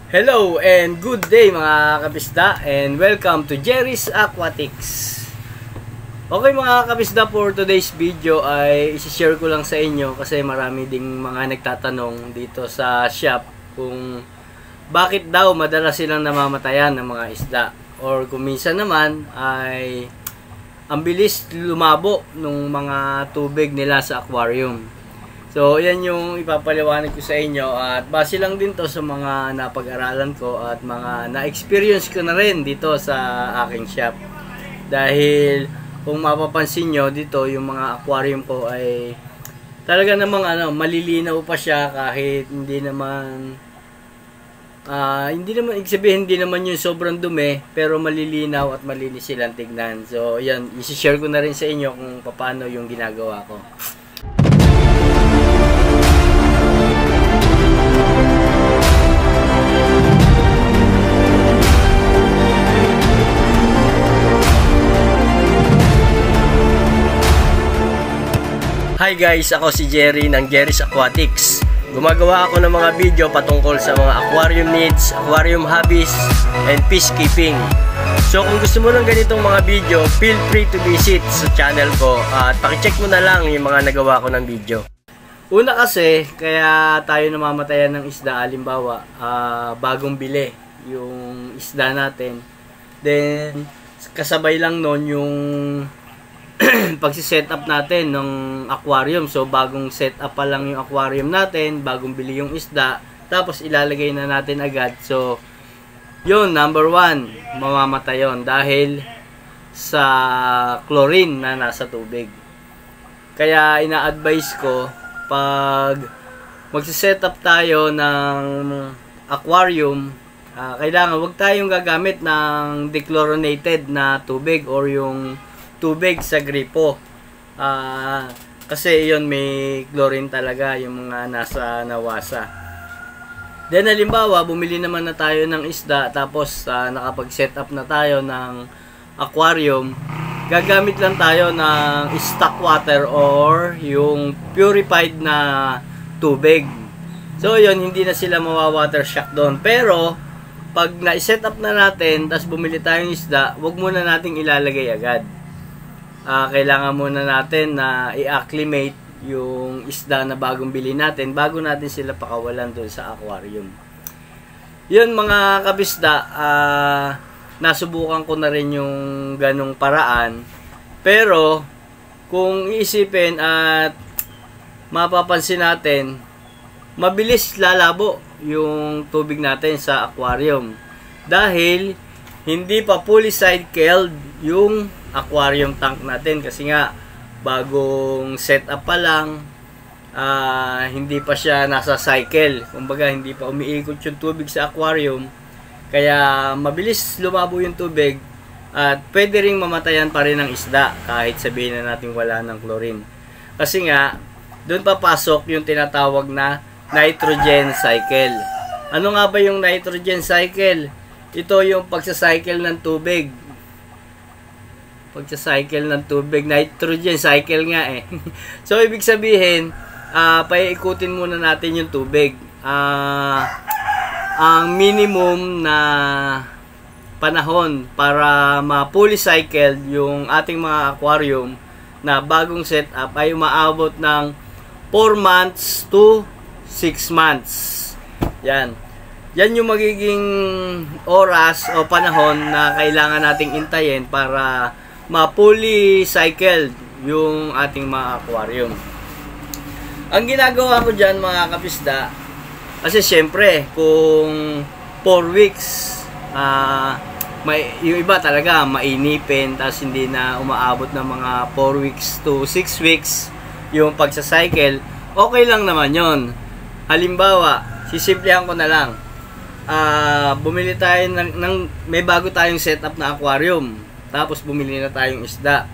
Hello and good day mga kapisda, and welcome to Jerry's Aquatics. Okay mga kapisda, for today's video ay isi-share ko lang sa inyo kasi marami ding mga nagtatanong dito sa shop kung bakit daw madalas silang namamatayan ng mga isda, or kung minsan naman ay ang bilis lumabo ng mga tubig nila sa aquarium. So, yan yung ipapaliwanag ko sa inyo, at base lang din to sa mga napag-aralan ko at mga na-experience ko na rin dito sa aking shop. Dahil kung mapapansin nyo dito, yung mga aquarium ko ay talaga namang malilinaw pa siya kahit hindi naman ibig sabihin, hindi naman yung sobrang dumi, pero malilinaw at malinis silang tignan. So, yan, isi-share ko na rin sa inyo kung paano yung ginagawa ko. Hi guys, ako si Jerry ng Jerry's Aquatics. Gumagawa ako ng mga video patungkol sa mga aquarium needs, aquarium hobbies, and peacekeeping. So kung gusto mo ng ganitong mga video, feel free to visit sa channel ko at pakicheck mo na lang yung mga nagawa ko ng video. Una kasi, kaya tayo namamatayan ng isda, halimbawa, bagong bili yung isda natin. Then, kasabay lang nun yung pagsi-set up natin ng aquarium. So bagong set up pa lang yung aquarium natin, bagong bili yung isda, tapos ilalagay na natin agad. So yun, number 1, mamamatay yun dahil sa chlorine na nasa tubig. Kaya ina-advise ko, pag magsi-set up tayo ng aquarium, kailangan wag tayong gagamit ng dechlorinated na tubig or yung tubig sa gripo, kasi yun may chlorine talaga yung mga nasa nawasa. Then halimbawa, bumili naman na tayo ng isda, tapos nakapag-set up na tayo ng aquarium, gagamit lang tayo ng stock water or yung purified na tubig. So yun, hindi na sila mawa-water shock doon. Pero pag na-set up na natin, tapos bumili tayong isda, wag muna nating ilalagay agad. Kailangan muna natin na i-acclimate yung isda na bagong bili natin bago natin sila pakawalan doon sa aquarium. Yun mga kabisda, nasubukan ko na rin yung ganong paraan. Pero kung iisipin at mapapansin natin, mabilis lalabo yung tubig natin sa aquarium dahil hindi pa fully cycled yung aquarium tank natin, kasi nga bagong set up pa lang, hindi pa siya nasa cycle, kumbaga hindi pa umiikot yung tubig sa aquarium, kaya mabilis lumabo yung tubig at pwede ring mamatayan pa rin ang isda kahit sabihin na natin wala ng chlorine, kasi nga doon papasok yung tinatawag na nitrogen cycle. Ano nga ba yung nitrogen cycle? Ito yung pagsacycle ng tubig. Pagsacycle ng tubig, nitrogen cycle nga eh. So ibig sabihin, paiikutin muna natin yung tubig. Ang minimum na panahon para ma-fully cycled yung ating mga aquarium na bagong setup ay umaabot ng 4 months to 6 months. Yan. Yan yung magiging oras o panahon na kailangan nating intayin para ma-fully cycled yung ating mga aquarium. Ang ginagawa ko dyan mga kapisda, kasi syempre kung 4 weeks, yung iba talaga mainipin, tapos hindi na umaabot ng mga 4 weeks to 6 weeks yung pagsacycle, okay lang naman yon. Halimbawa, sisimplihan ko na lang, bumili tayo may bago tayong setup na aquarium, tapos bumili na tayong isda.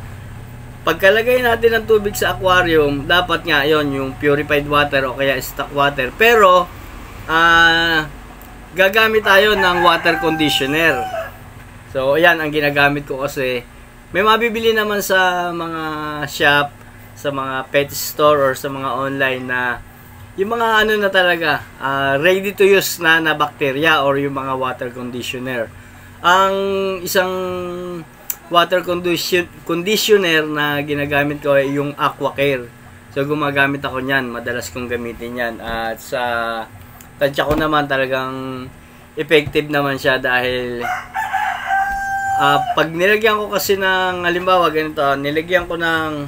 Pagkalagay natin ng tubig sa aquarium, dapat nga yon yung purified water o kaya stock water, pero gagamit tayo ng water conditioner. So ayan ang ginagamit ko, kasi may mabibili naman sa mga shop, sa mga pet store or sa mga online na yung mga ano na talaga, ready to use na bacteria or yung mga water conditioner. Ang isang water conditioner na ginagamit ko ay yung AquaCare. So gumagamit ako niyan, madalas kong gamitin yan. At sa tansya ko naman talagang effective naman siya dahil pag nilagyan ko kasi ng, halimbawa ganito, nilagyan ko ng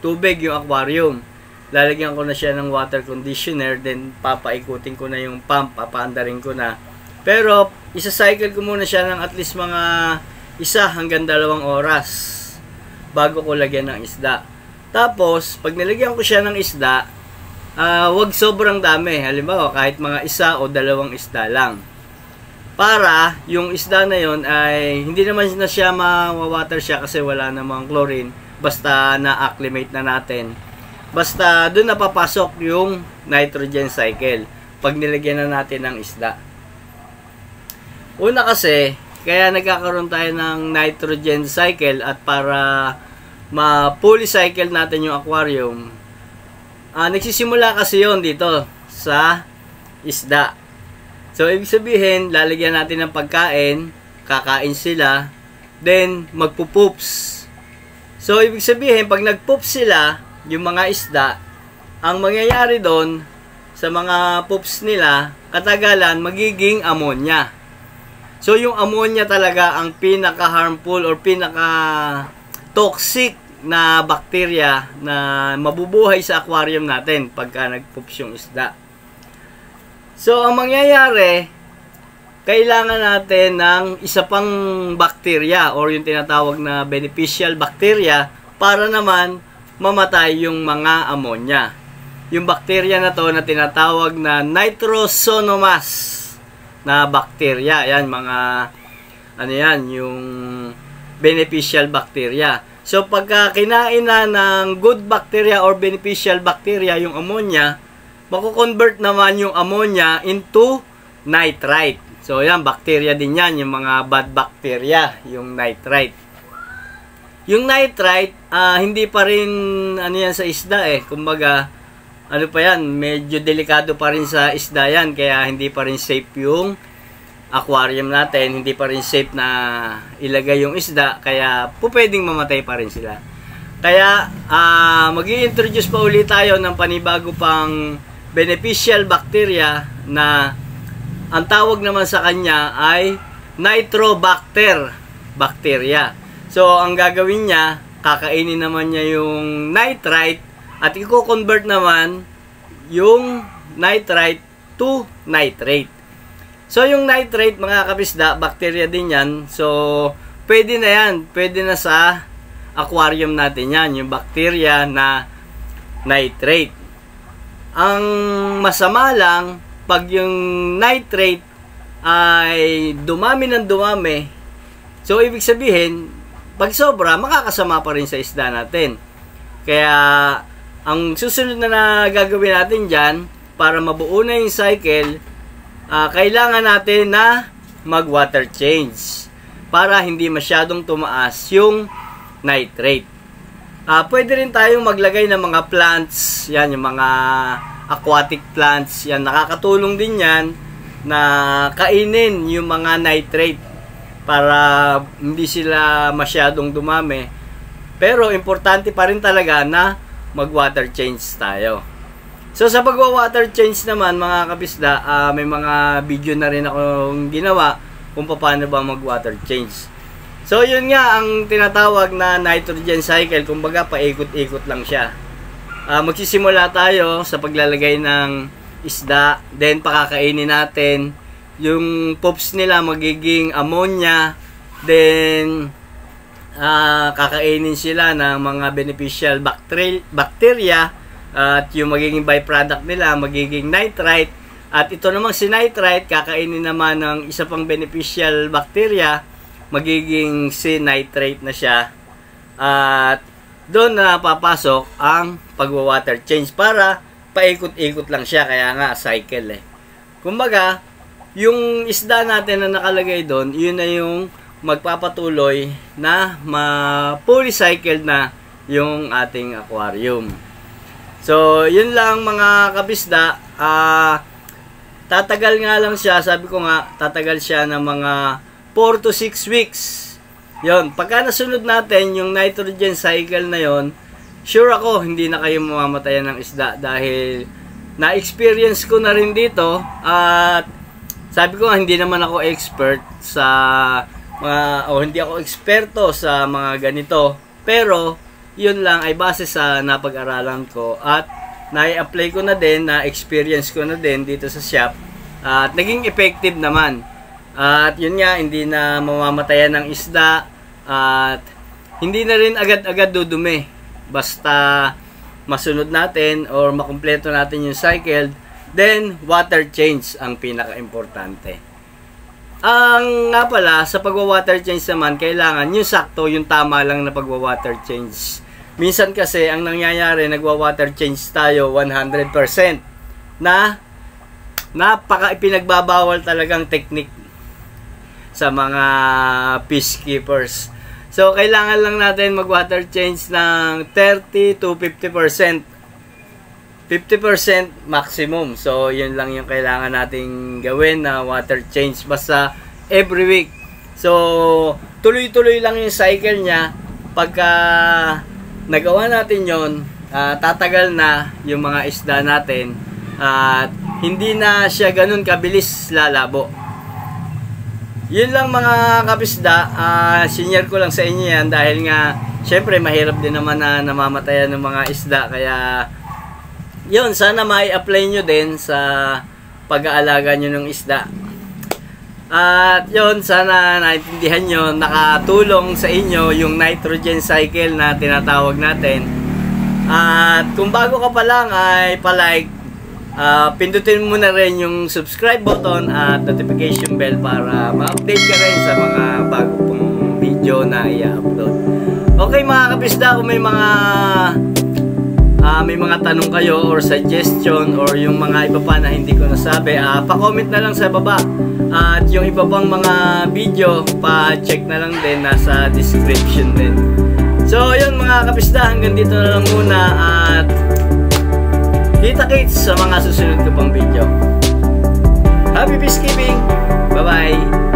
tubig yung aquarium, lalagyan ko na siya ng water conditioner, then papaikutin ko na yung pump, papaandarin ko na. Pero isa-cycle ko muna siya ng at least mga 1 hanggang 2 oras bago ko lagyan ng isda. Tapos pag nilagyan ko siya ng isda, wag sobrang dami, halimbawa kahit mga 1 o 2 isda lang, para yung isda na yon ay hindi naman na siya mawawater siya kasi wala namang chlorine, basta na-acclimate na natin, basta doon napapasok yung nitrogen cycle pag nilagyan na natin ng isda. Una kasi, kaya nagkakaroon tayo ng nitrogen cycle at para ma-fully cycle natin yung aquarium, nagsisimula kasi yon dito sa isda. So, ibig sabihin, lalagyan natin ng pagkain, kakain sila, then magpupoops. So, ibig sabihin, pag nagpoops sila, yung mga isda, ang mangyayari doon, sa mga poops nila, katagalan, magiging ammonia. So, yung ammonia talaga ang pinaka-harmful or pinaka-toxic na bacteria na mabubuhay sa aquarium natin pagka nagpoops yung isda. So, ang mangyayari, kailangan natin ng isa pang bacteria or yung tinatawag na beneficial bacteria para naman mamatay yung mga ammonia. Yung bacteria na to na tinatawag na Nitrosomonas na bacteria. Yan, mga, ano yan, yung beneficial bacteria. So, pagka kinain na ng good bacteria or beneficial bacteria yung ammonia, mako-convert naman yung ammonia into nitrite. So, yan, bacteria din yan, yung mga bad bacteria, yung nitrite. Yung nitrite, hindi pa rin, ano yan sa isda kumbaga, ano pa yan, medyo delikado pa rin sa isda yan, kaya hindi pa rin safe yung aquarium natin, hindi pa rin safe na ilagay yung isda, kaya pwedeng mamatay pa rin sila. Kaya, mag-i-introduce pa ulit tayo ng panibago pang beneficial bacteria na ang tawag naman sa kanya ay Nitrobacter bacteria. So, ang gagawin niya, kakainin naman niya yung nitrite at i-convert naman yung nitrite to nitrate. So, yung nitrate, mga kapisda, bacteria din yan. So, pwede na yan. Pwede na sa aquarium natin yan, yung bacteria na nitrate. Ang masama lang, pag yung nitrate ay dumami ng dumami, so ibig sabihin, pag sobra, makakasama pa rin sa isda natin. Kaya, ang susunod na gagawin natin dyan, para mabuo na yung cycle, kailangan natin na mag-water change para hindi masyadong tumaas yung nitrate. Pwede rin tayong maglagay ng mga plants, yan, yung mga aquatic plants, yan, nakakatulong din yan na kainin yung mga nitrate para hindi sila masyadong dumami. Pero importante pa rin talaga na mag-water change tayo. So sa pag-water change naman, mga kapisda, may mga video na rin akong ginawa kung paano ba mag-water change. So, yun nga ang tinatawag na nitrogen cycle. Kumbaga, paikot-ikot lang siya. Magsisimula tayo sa paglalagay ng isda. Then, pakakainin natin. Yung poops nila magiging ammonia. Then, kakainin sila ng mga beneficial bacteria. At yung magiging byproduct nila, magiging nitrite. At ito namang si nitrite, kakainin naman ng isa pang beneficial bacteria, magiging C-nitrate na siya. At doon na papasok ang pag-water change para paikot-ikot lang siya. Kaya nga, cycle Kumbaga, yung isda natin na nakalagay doon, yun na yung magpapatuloy na ma-fully cycled na yung ating aquarium. So, yun lang mga kabisda. Tatagal nga lang siya, sabi ko nga, tatagal siya ng mga 4 to 6 weeks. Yun, pagka nasunod natin yung nitrogen cycle na yon, sure ako, hindi na kayo mamamatayan ng isda dahil na-experience ko na rin dito at sabi ko nga, hindi naman ako expert sa hindi ako eksperto sa mga ganito. Pero, yun lang ay base sa napag-aralan ko at na-apply ko na din, na-experience ko na din dito sa shop at naging effective naman. At yun nga, hindi na mamamatayan ng isda at hindi na rin agad-agad dudumi. Basta masunod natin or makumpleto natin yung cycle, then water change ang pinaka-importante. Ang nga pala, sa pagwa-water change naman, kailangan yung sakto, yung tama lang na pagwa-water change. Minsan kasi, ang nangyayari, nagwa-water change tayo 100% na napaka-ipinagbabawal talagang technique sa mga peacekeepers. So, kailangan lang natin mag-water change ng 30 to 50%. 50% maximum. So, yun lang yung kailangan nating gawin na water change. Basta every week. So, tuloy-tuloy lang yung cycle niya. Pagka nagawa natin yon, tatagal na yung mga isda natin. At hindi na siya ganun kabilis lalabo. Yun lang mga kapisda. Senior ko lang sa inyo yan dahil nga, syempre mahirap din naman na namamatayan ng mga isda. Kaya, yun, sana mai-apply nyo din sa pag-aalaga nyo ng isda. At yun, sana naintindihan nyo, nakatulong sa inyo yung nitrogen cycle na tinatawag natin. At kung bago ka pa lang ay palike, pindutin mo na rin yung subscribe button at notification bell para ma-update ka rin sa mga bago pong video na i-upload. Okay mga kapisda, kung may mga tanong kayo or suggestion or yung mga iba pa na hindi ko nasabi, pa-comment na lang sa baba. At yung iba pang mga video, pa-check na lang din, nasa description din. So yun mga kapisda, hanggang dito na lang muna at kita-kits sa mga susunod ko pang video. Happy peacekeeping! Bye-bye!